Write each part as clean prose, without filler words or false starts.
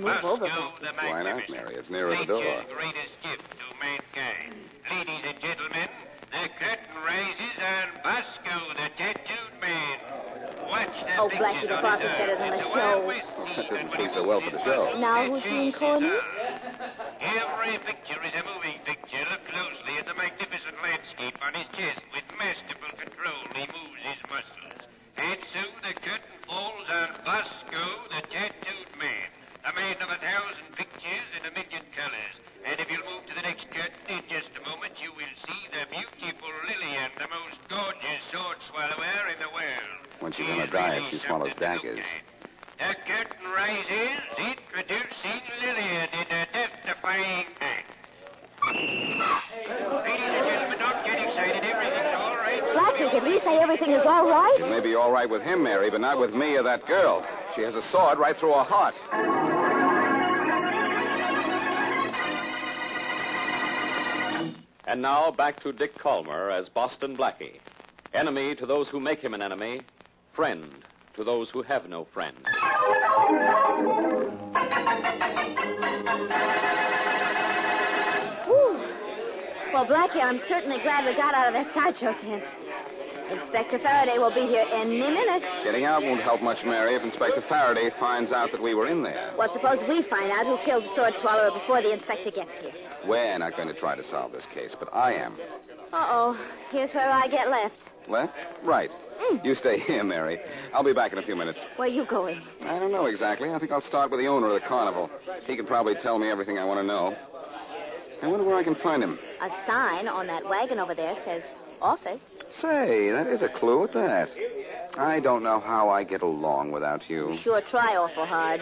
move over. Why not, Mary? It's nearer the door. Nature's greatest gift to mankind. Ladies and gentlemen, the curtain rises on Bosco, the tattooed man. Watch the Blackie, the boss is better than the show. That doesn't speak so well for the show. Now who's being corny? Every picture is a moving picture. Look closely at the magnificent landscape on his chest. With masterful control, he moves his muscles. And so the curtain falls on Bosco, the tattooed man. A man of 1,000 pictures in 1,000,000 colors. And if you'll move to the next curtain in just a moment, you will see the beautiful Lillian, the most gorgeous sword swallower in the world. When she's gonna die if she swallows daggers. The curtain rises, introducing Lillian in a death-defying act. Ladies and gentlemen, don't get excited. Everything's all right. Blackie, at least say everything is all right. It may be all right with him, Mary, but not with me or that girl. She has a sword right through her heart. And now back to Dick Calmer as Boston Blackie. Enemy to those who make him an enemy. Friend to those who have no friend. Whew. Well, Blackie, I'm certainly glad we got out of that sideshow tent. Inspector Faraday will be here any minute. Getting out won't help much, Mary, if Inspector Faraday finds out that we were in there. Well, suppose we find out who killed the sword swallower before the inspector gets here. We're not going to try to solve this case, but I am. Uh-oh. Here's where I get left. Left? Right. You stay here, Mary. I'll be back in a few minutes. Where are you going? I don't know exactly. I think I'll start with the owner of the carnival. He can probably tell me everything I want to know. I wonder where I can find him. A sign on that wagon over there says office. Say, that is a clue at that. I don't know how I get along without you. You sure try awful hard.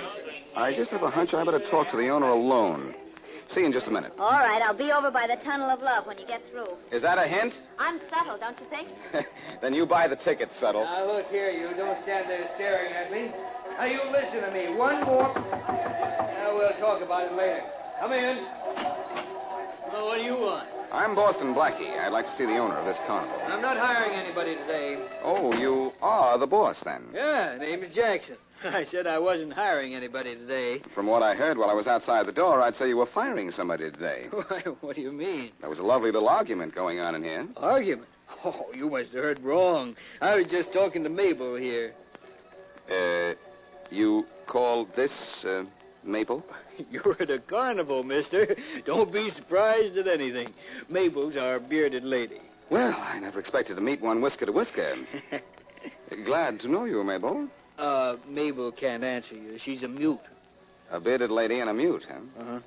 I just have a hunch I better talk to the owner alone. See you in just a minute. All right, I'll be over by the Tunnel of Love when you get through. Is that a hint? I'm subtle, don't you think? Then you buy the ticket, Subtle. Now, look here, you. Don't stand there staring at me. Now, you listen to me. One more. Now, we'll talk about it later. Come in. Well, what do you want? I'm Boston Blackie. I'd like to see the owner of this carnival. I'm not hiring anybody today. Oh, you are the boss, then? Yeah, name is Jackson. I said I wasn't hiring anybody today. From what I heard while I was outside the door, I'd say you were firing somebody today. Why, what do you mean? There was a lovely little argument going on in here. Argument? Oh, you must have heard wrong. I was just talking to Mabel here. You call this, Maple? You're at a carnival, mister. Don't be surprised at anything. Mabel's our bearded lady. Well, I never expected to meet one whisker to whisker. Glad to know you, Mabel. Mabel can't answer you. She's a mute. A bearded lady and a mute, huh? Uh-huh.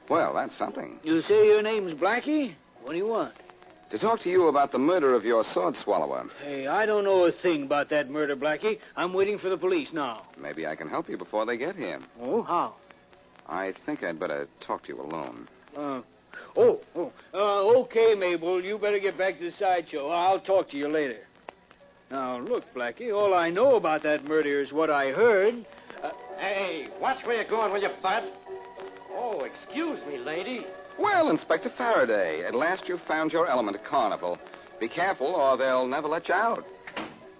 Well, that's something. You say your name's Blackie? What do you want? To talk to you about the murder of your sword swallower. Hey, I don't know a thing about that murder, Blackie. I'm waiting for the police now. Maybe I can help you before they get here. Oh, how? I think I'd better talk to you alone. Okay, Mabel. You better get back to the sideshow. I'll talk to you later. Now, look, Blackie, all I know about that murder is what I heard. Hey, watch where you're going, will you, bud? Oh, excuse me, lady. Well, Inspector Faraday, at last you've found your element at carnival. Be careful, or they'll never let you out.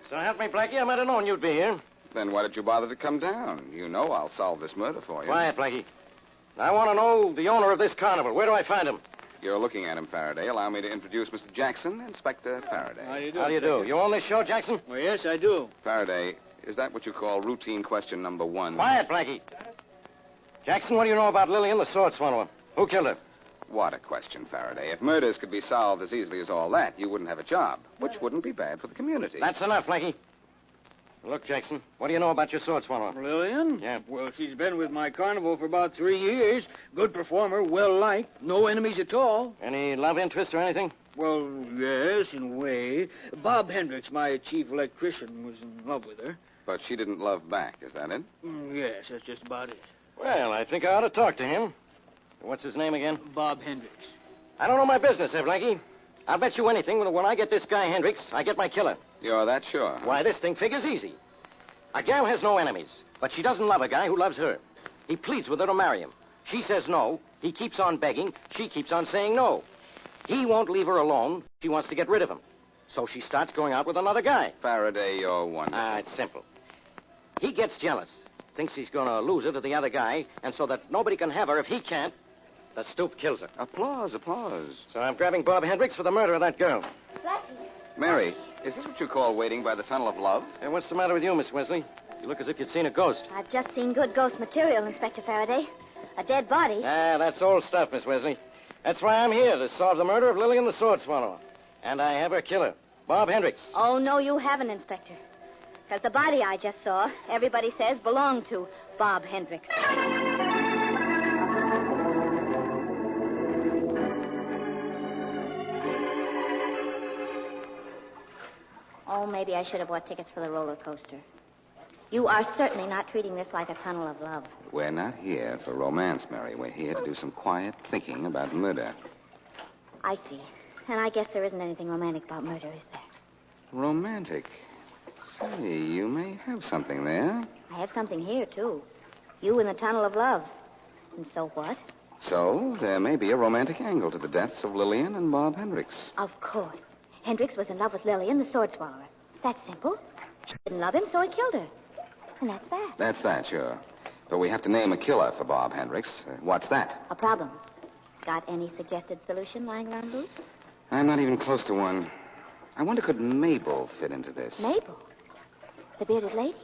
So help me, Blackie, I might have known you'd be here. Then why did you bother to come down? You know I'll solve this murder for you. Quiet, Blackie. I want to know the owner of this carnival. Where do I find him? You're looking at him, Faraday. Allow me to introduce Mr. Jackson, Inspector Faraday. How do you do? How do you do? You own this show, Jackson? Well, yes, I do. Faraday, is that what you call routine question number one? Quiet, Blackie. Jackson, what do you know about Lillian, the sword swallower? Who killed her? What a question, Faraday. If murders could be solved as easily as all that, you wouldn't have a job, which wouldn't be bad for the community. That's enough, Blackie. Look, Jackson, what do you know about your sword swallower? Lillian? Yeah. Well, she's been with my carnival for about 3 years. Good performer, well-liked, no enemies at all. Any love interest or anything? Well, yes, in a way. Bob Hendricks, my chief electrician, was in love with her. But she didn't love back, is that it? Yes, that's just about it. Well, I think I ought to talk to him. What's his name again? Bob Hendricks. I don't know my business there, Blackie. I'll bet you anything that when I get this guy Hendricks, I get my killer. You're that sure? Why, this thing figures easy. A gal has no enemies, but she doesn't love a guy who loves her. He pleads with her to marry him. She says no. He keeps on begging. She keeps on saying no. He won't leave her alone. She wants to get rid of him. So she starts going out with another guy. Faraday, you're wonderful. It's simple. He gets jealous. thinks he's going to lose her to the other guy, and so that nobody can have her if he can't, the stoop kills her. Applause, applause. So I'm grabbing Bob Hendricks for the murder of that girl. Blackie. Mary, is this what you call waiting by the tunnel of love? And what's the matter with you, Miss Wesley? You look as if you'd seen a ghost. I've just seen good ghost material, Inspector Faraday. A dead body. Ah, that's old stuff, Miss Wesley. That's why I'm here, to solve the murder of Lillian the Sword Swallower. And I have her killer, Bob Hendricks. Oh, no, you haven't, Inspector. Because the body I just saw, everybody says, belonged to Bob Hendricks. Oh, maybe I should have bought tickets for the roller coaster. You are certainly not treating this like a tunnel of love. We're not here for romance, Mary. We're here to do some quiet thinking about murder. I see. And I guess there isn't anything romantic about murder, is there? Romantic? Say, you may have something there. I have something here, too. You in the tunnel of love. And so what? So, there may be a romantic angle to the deaths of Lillian and Bob Hendricks. Of course. Hendricks was in love with Lillian, the sword swallower. That's simple. She didn't love him, so he killed her. And that's that. That's that, sure. But we have to name a killer for Bob Hendricks. What's that? A problem. Got any suggested solution lying around loose? I'm not even close to one. I wonder, could Mabel fit into this? Mabel? The bearded lady?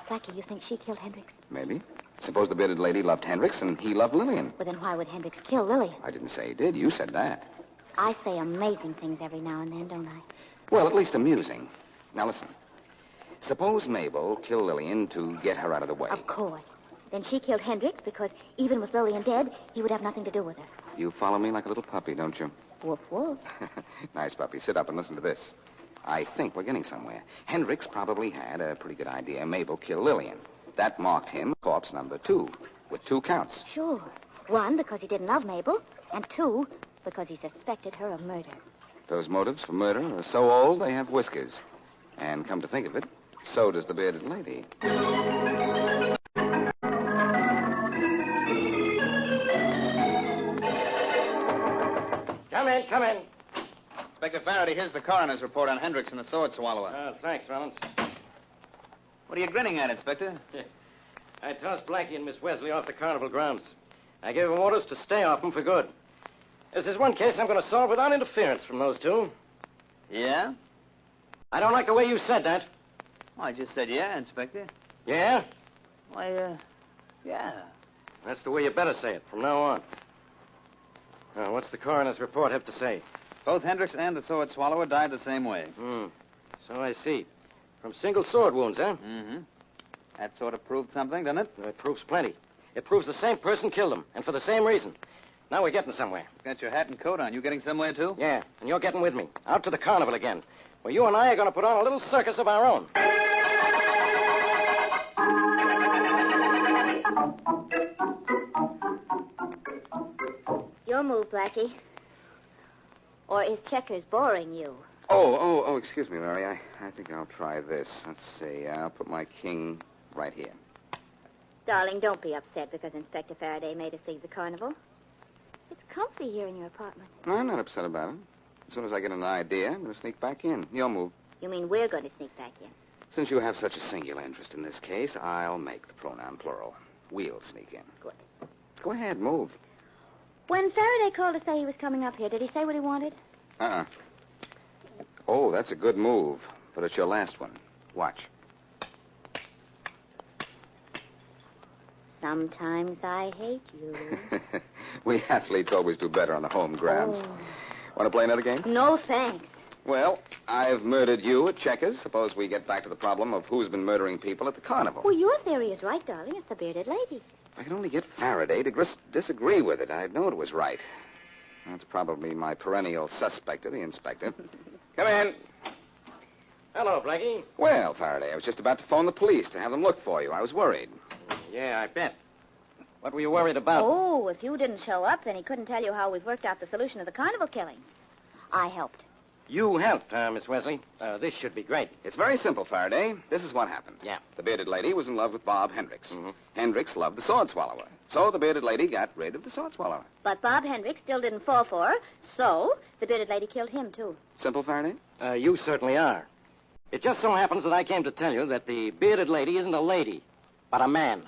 Blackie, you think she killed Hendricks? Maybe. Suppose the bearded lady loved Hendricks and he loved Lillian. Well, then why would Hendricks kill Lillian? I didn't say he did. You said that. I say amazing things every now and then, don't I? Well, at least amusing. Now, listen. Suppose Mabel killed Lillian to get her out of the way. Of course. Then she killed Hendricks because even with Lillian dead, he would have nothing to do with her. You follow me like a little puppy, don't you? Woof, woof. Nice puppy. Sit up and listen to this. I think we're getting somewhere. Hendricks probably had a pretty good idea Mabel killed Lillian. That marked him corpse number 2, with 2 counts. Sure. 1, because he didn't love Mabel, and 2, because he suspected her of murder. Those motives for murder are so old they have whiskers. And come to think of it, so does the bearded lady. Come in, come in. Inspector Faraday, here's the coroner's report on Hendricks and the sword swallower. Oh, thanks, Rollins. What are you grinning at, Inspector? I tossed Blackie and Miss Wesley off the carnival grounds. I gave them orders to stay off them for good. This is one case I'm going to solve without interference from those two. Yeah? I don't like the way you said that. Well, I just said yeah, Inspector. Yeah? Why, yeah. That's the way you better say it from now on. What's the coroner's report have to say? Both Hendricks and the sword swallower died the same way. So I see. From single sword wounds, huh? Mm-hmm. That sort of proved something, doesn't it? It proves plenty. It proves the same person killed them, and for the same reason. Now we're getting somewhere. Got your hat and coat on. You getting somewhere, too? Yeah, and you're getting with me. Out to the carnival again, where you and I are going to put on a little circus of our own. Your move, Blackie. Or is checkers boring you? Oh, excuse me, Mary. I think I'll try this. Let's see. I'll put my king right here. Darling, don't be upset because Inspector Faraday made us leave the carnival. It's comfy here in your apartment. I'm not upset about it. As soon as I get an idea, I'm going to sneak back in. Your move. You mean we're going to sneak back in? Since you have such a singular interest in this case, I'll make the pronoun plural. We'll sneak in. Good. Go ahead, move. When Faraday called to say he was coming up here, did he say what he wanted? Uh-uh. Oh, that's a good move. But it's your last one. Watch. Sometimes I hate you. We athletes always do better on the home grounds. Oh. Want to play another game? No, thanks. Well, I've murdered you at checkers. Suppose we get back to the problem of who's been murdering people at the carnival. Well, your theory is right, darling. It's the bearded lady. If I could only get Faraday to disagree with it, I'd know it was right. That's probably my perennial suspect of the inspector. Come in. Hello, Blackie. Well, Faraday, I was just about to phone the police to have them look for you. I was worried. Yeah, I bet. What were you worried about? Oh, if you didn't show up, then he couldn't tell you how we've worked out the solution of the carnival killing. I helped. You helped, Miss Wesley. This should be great. It's very simple, Faraday. This is what happened. Yeah. The bearded lady was in love with Bob Hendricks. Mm-hmm. Hendricks loved the sword swallower. So the bearded lady got rid of the sword swallower. But Bob Hendricks still didn't fall for her, so the bearded lady killed him, too. Simple, Faraday? You certainly are. It just so happens that I came to tell you that the bearded lady isn't a lady. but a man.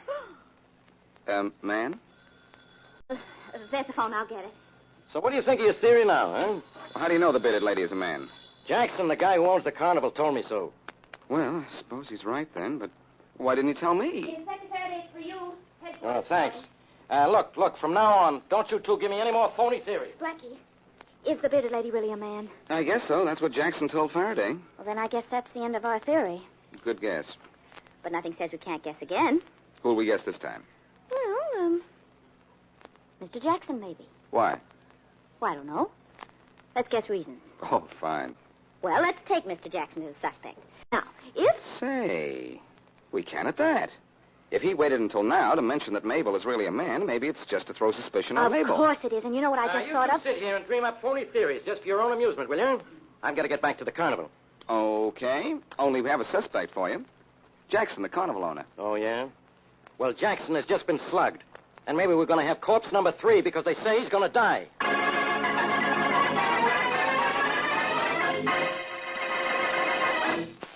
Man? There's the phone. I'll get it. So what do you think of your theory now, huh? How do you know the bearded lady is a man? Jackson, the guy who owns the carnival, told me so. Well, I suppose he's right then, but why didn't he tell me? Inspector Faraday, for you. Oh, thanks. Look, from now on, don't you two give me any more phony theories. Blackie, is the bearded lady really a man? I guess so. That's what Jackson told Faraday. Well, then I guess that's the end of our theory. Good guess. But nothing says we can't guess again. Who'll we guess this time? Well, Mr. Jackson, maybe. Why? Well, I don't know. Let's guess reasons. Oh, fine. Well, let's take Mr. Jackson as a suspect. Now, if... Say, we can at that. If he waited until now to mention that Mabel is really a man, maybe it's just to throw suspicion on Mabel. Of course it is, and you know what I just thought of? Sit here and dream up phony theories just for your own amusement, will you? I've got to get back to the carnival. Okay. Only we have a suspect for you. Jackson, the carnival owner. Oh, yeah? Well, Jackson has just been slugged. And maybe we're going to have corpse number 3 because they say he's going to die.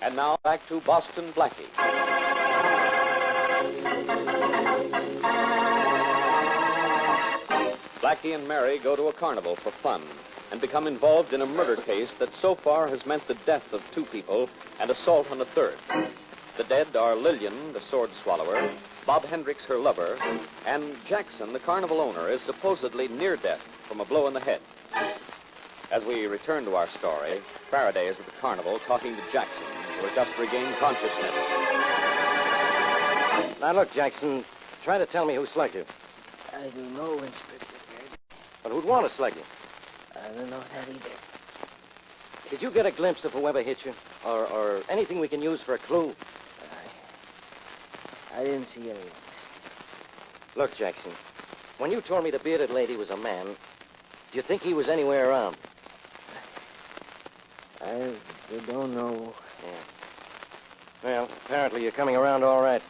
And now back to Boston Blackie. Blackie and Mary go to a carnival for fun and become involved in a murder case that so far has meant the death of 2 people and assault on a 3rd. The dead are Lillian, the sword swallower, Bob Hendricks, her lover, and Jackson, the carnival owner, is supposedly near death from a blow in the head. As we return to our story, Faraday is at the carnival talking to Jackson, who has just regained consciousness. Now, look, Jackson, try to tell me who slugged you. I don't know, Inspector Faraday. But who'd want to slug you? I don't know that either. Did you get a glimpse of whoever hit you? Or anything we can use for a clue? I didn't see anyone. Look, Jackson, when you told me the bearded lady was a man, do you think he was anywhere around? I don't know. Yeah. Well, apparently you're coming around all right.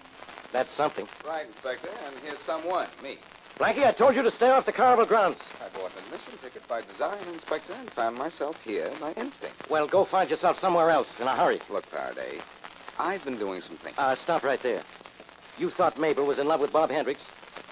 That's something. Right, Inspector, and here's someone, me. Blackie, I told you to stay off the carnival grounds. I bought an admission ticket by design, Inspector, and found myself here by instinct. Well, go find yourself somewhere else in a hurry. Look, Faraday, I've been doing some thinking. Stop right there. You thought Mabel was in love with Bob Hendricks,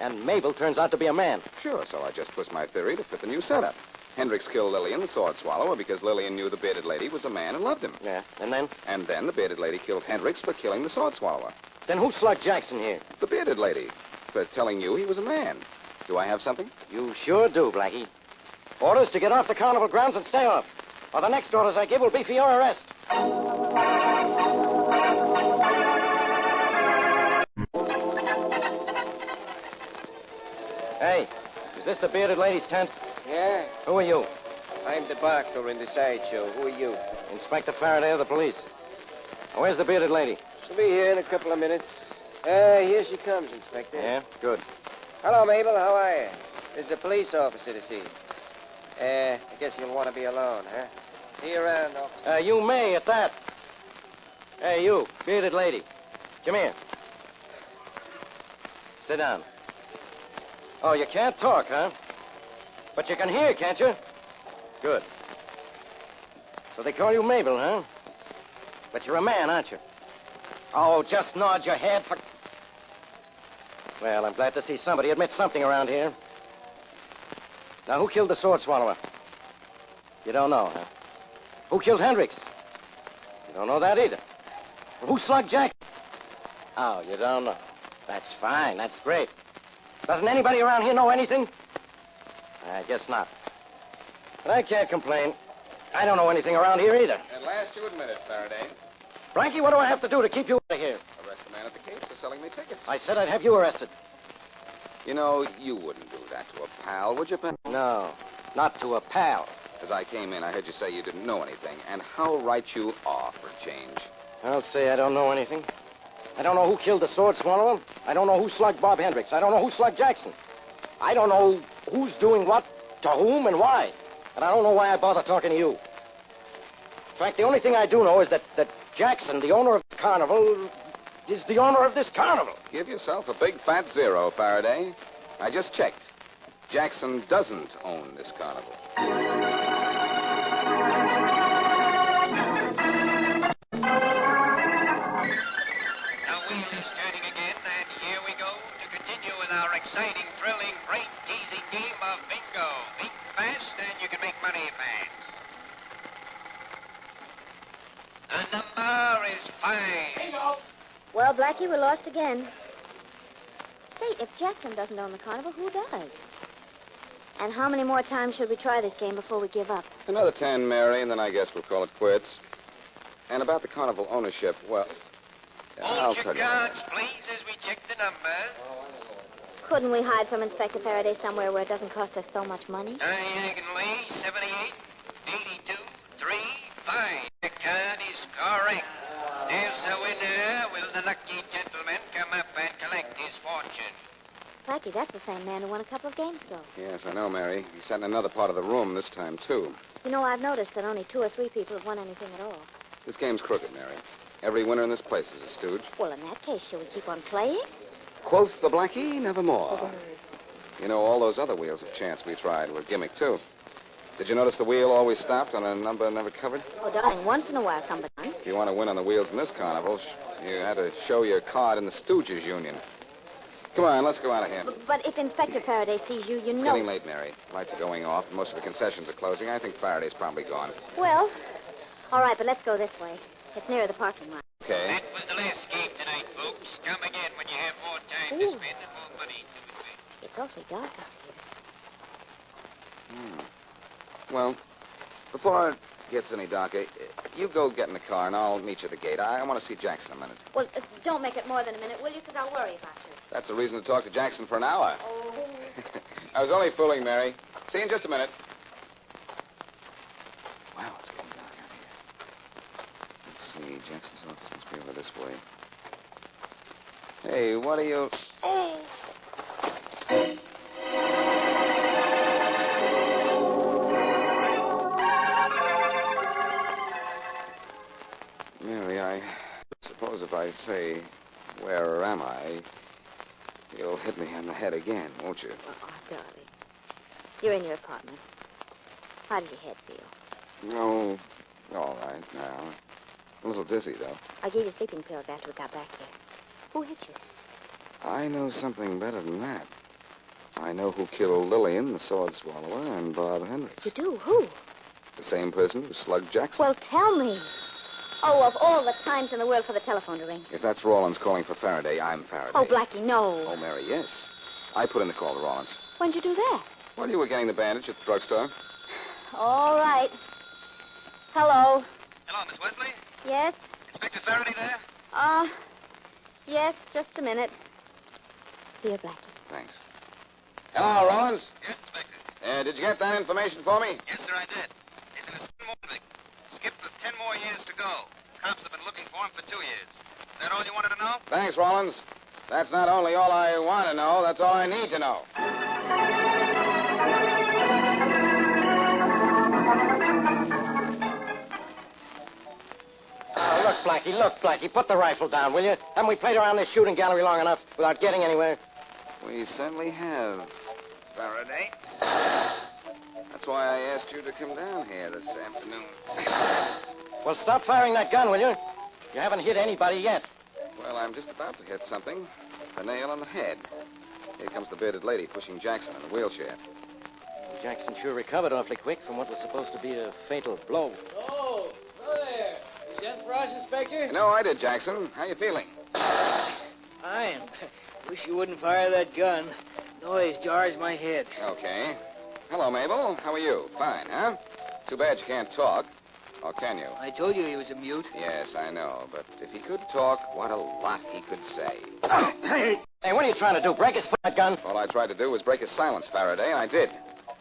and Mabel turns out to be a man. Sure, so I just twist my theory to fit the new setup. Hendricks killed Lillian, the sword swallower, because Lillian knew the bearded lady was a man and loved him. Yeah, and then? And then the bearded lady killed Hendricks for killing the sword swallower. Then who slugged Jackson here? The bearded lady, for telling you he was a man. Do I have something? You sure do, Blackie. Orders to get off the carnival grounds and stay off. Or the next orders I give will be for your arrest. Hey, is this the bearded lady's tent? Yeah, Who are you? I'm the doctor in the sideshow. Who are you? Inspector Faraday of the police. Where's the bearded lady? She'll be here in a couple of minutes. Here she comes, Inspector. Yeah, good. Hello, Mabel. How are you? There's a police officer to see you. I guess you'll want to be alone, huh? See you around, officer. You may at that. Hey, you, bearded lady. Come here. Sit down. Oh, you can't talk, huh? But you can hear, can't you? Good. So they call you Mabel, huh? But you're a man, aren't you? Oh, just nod your head for... Well, I'm glad to see somebody admit something around here. Now, who killed the sword swallower? You don't know, huh? Who killed Hendricks? You don't know that either. Who slugged Jack? Oh, you don't know. That's fine. That's great. Doesn't anybody around here know anything? I guess not. But I can't complain. I don't know anything around here either. At last you admit it, Faraday. Blackie, what do I have to do to keep you out of here? Arrest the man at the gate for selling me tickets. I said I'd have you arrested. You know, you wouldn't do that to a pal, would you, Pen? No, not to a pal. As I came in, I heard you say you didn't know anything. And how right you are for a change. I'll say I don't know anything. I don't know who killed the sword swallower. I don't know who slugged Bob Hendricks. I don't know who slugged Jackson. I don't know who's doing what, to whom, and why. And I don't know why I bother talking to you. In fact, the only thing I do know is that Jackson, the owner of the carnival, is the owner of this carnival. Give yourself a big fat zero, Faraday. I just checked. Jackson doesn't own this carnival. The wheel is turning again, and fine. Well, Blackie, we're lost again. Say, if Jackson doesn't own the carnival, who does? And how many more times should we try this game before we give up? Another 10, Mary, and then I guess we'll call it quits. And about the carnival ownership, well, I'll Hold tell your you. cards, please, as we check the numbers. Couldn't we hide from Inspector Faraday somewhere where it doesn't cost us so much money? Diagonally, 78, 82, 3, 5. The card is correct. There's the winner. Will the lucky gentleman come up and collect his fortune? Blackie, that's the same man who won a couple of games ago. Yes, I know, Mary. He sat in another part of the room this time, too. You know, I've noticed that only 2 or 3 people have won anything at all. This game's crooked, Mary. Every winner in this place is a stooge. Well, in that case, shall we keep on playing? Quoth the Blackie, nevermore. You know, all those other wheels of chance we tried were gimmick, too. Did you notice the wheel always stopped on a number never covered? Oh, darling, once in a while somebody does. If you want to win on the wheels in this carnival, you had to show your card in the Stooges Union. Come on, let's go out of here. But if Inspector Faraday sees you, you It's know... getting late, Mary. Lights are going off, and most of the concessions are closing. I think Faraday's probably gone. Well, all right, but let's go this way. It's nearer the parking lot. Okay. That was the last game tonight, folks. Come again when you have more time to spend and more money to invest. It's awfully dark out here. Well, before it gets any darker, you go get in the car, and I'll meet you at the gate. I want to see Jackson a minute. Well, don't make it more than a minute, will you? Because I'll worry about you. That's a reason to talk to Jackson for an hour. Oh. I was only fooling, Mary. See you in just a minute. Wow, it's getting dark out here. Let's see. Jackson's office must be over this way. Hey, what are you... Oh! Mary, I suppose if I say, where am I, you'll hit me on the head again, won't you? Oh, darling. You're in your apartment. How does your head feel? Oh, all right now. A little dizzy, though. I gave you sleeping pills after we got back here. Who hit you? I know something better than that. I know who killed Lillian, the sword swallower, and Bob Hendricks. You do? Who? The same person who slugged Jackson. Well, tell me. Oh, of all the times in the world for the telephone to ring. If that's Rawlins calling for Faraday, I'm Faraday. Oh, Blackie, no. Oh, Mary, yes. I put in the call to Rawlins. When'd you do that? Well, you were getting the bandage at the drugstore. All right. Hello. Hello, Miss Wesley. Yes? Inspector Faraday there? Yes, just a minute. Here, Blackie. Thanks. Hello, Rawlins. Yes, Inspector. Did you get that information for me? Yes, sir, I did. He's in a moving. Skipped with 10 more years to go. Cops have been looking for him for 2 years. Is that all you wanted to know? Thanks, Rawlins. That's not only all I want to know, that's all I need to know. Look, Blackie, put the rifle down, will you? Haven't we played around this shooting gallery long enough without getting anywhere? We certainly have, Faraday. That's why I asked you to come down here this afternoon. Well, stop firing that gun, will you? You haven't hit anybody yet. Well, I'm just about to hit something. A nail on the head. Here comes the bearded lady pushing Jackson in a wheelchair. Jackson sure recovered awfully quick from what was supposed to be a fatal blow. Oh, there. You sent for us, Inspector? No, I did, Jackson. How you feeling? Fine. Wish you wouldn't fire that gun. Noise jars my head. Okay. Hello, Mabel. How are you? Fine, huh? Too bad you can't talk. Or can you? I told you he was a mute. Yes, I know. But if he could talk, what a lot he could say. Hey, what are you trying to do? Break his flat gun? All I tried to do was break his silence, Faraday, and I did.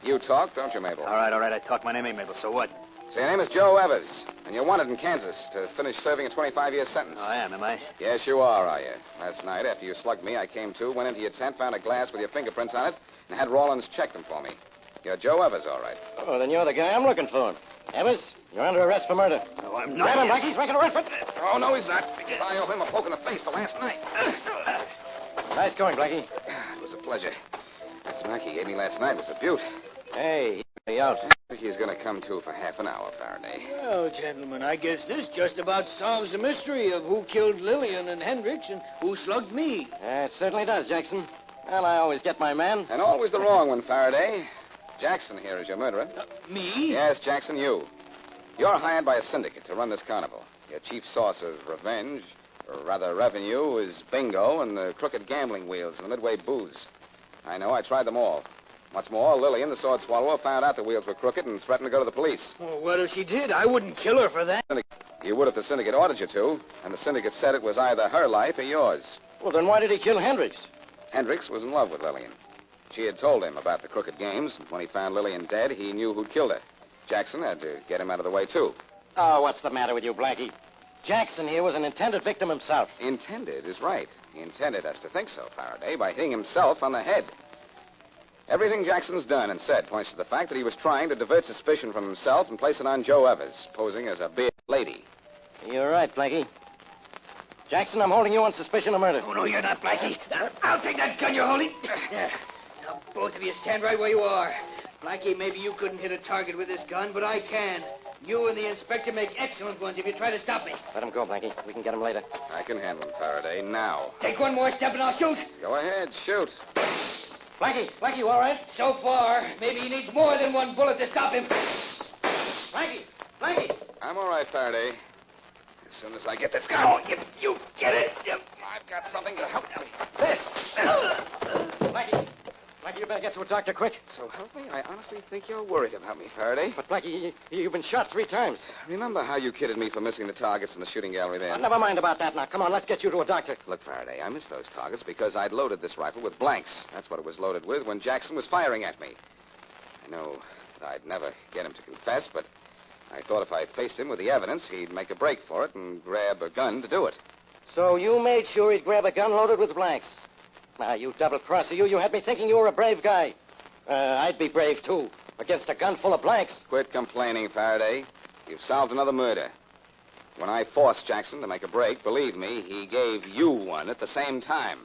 You talk, don't you, Mabel? All right. I talk. My name ain't Mabel, so what? So your name is Joe Evers, and you're wanted in Kansas to finish serving a 25-year sentence. Oh, I am I? Yes, you are you? Last night, after you slugged me, I came to, went into your tent, found a glass with your fingerprints on it, and had Rawlins check them for me. You're Joe Evers, all right. Oh, then you're the guy I'm looking for. Evers, you're under arrest for murder. No, I'm Grab him, not. Blackie. He's making a run for it. Oh, no, he's not, because I owe him a poke in the face for last night. Nice going, Blackie. It was a pleasure. That smack he gave me last night was a beaut. Hey, he's out. He's going to come to for half an hour, Faraday. Well, gentlemen, I guess this just about solves the mystery of who killed Lillian and Hendricks and who slugged me. It certainly does, Jackson. Well, I always get my man. And always the wrong one, Faraday. Jackson here is your murderer. Me? Yes, Jackson, you. You're hired by a syndicate to run this carnival. Your chief source of revenge, or rather revenue, is bingo and the crooked gambling wheels and the Midway booze. I know. I tried them all. What's more, Lillian, the sword swallower, found out the wheels were crooked and threatened to go to the police. Well, what if she did? I wouldn't kill her for that. You would if the syndicate ordered you to, and the syndicate said it was either her life or yours. Well, then why did he kill Hendricks? Hendricks was in love with Lillian. She had told him about the crooked games, and when he found Lillian dead, he knew who'd killed her. Jackson had to get him out of the way, too. Oh, what's the matter with you, Blackie? Jackson here was an intended victim himself. Intended is right. He intended us to think so, Faraday, by hitting himself on the head. Everything Jackson's done and said points to the fact that he was trying to divert suspicion from himself and place it on Joe Evers, posing as a bearded lady. You're right, Blackie. Jackson, I'm holding you on suspicion of murder. Oh, no, you're not, Blackie. I'll take that gun you're holding. Now, both of you stand right where you are. Blackie, maybe you couldn't hit a target with this gun, but I can. You and the inspector make excellent ones if you try to stop me. Let him go, Blackie. We can get him later. I can handle him, Faraday, now. Take one more step and I'll shoot. Go ahead, shoot. Blackie, you all right? So far, maybe he needs more than one bullet to stop him. Blackie! I'm all right, Faraday. As soon as I get this gun. Oh, you get it. I've got something to help me. This! Blackie, you better get to a doctor quick. So help me, I honestly think you're worried about me, Faraday. But, Blackie, you've been shot 3 times. Remember how you kidded me for missing the targets in the shooting gallery there? Never mind about that now. Come on, let's get you to a doctor. Look, Faraday, I missed those targets because I'd loaded this rifle with blanks. That's what it was loaded with when Jackson was firing at me. I know that I'd never get him to confess, but I thought if I faced him with the evidence, he'd make a break for it and grab a gun to do it. So you made sure he'd grab a gun loaded with blanks. Now, you double-crosser, you had me thinking you were a brave guy. I'd be brave, too, against a gun full of blanks. Quit complaining, Faraday. You've solved another murder. When I forced Jackson to make a break, believe me, he gave you one at the same time.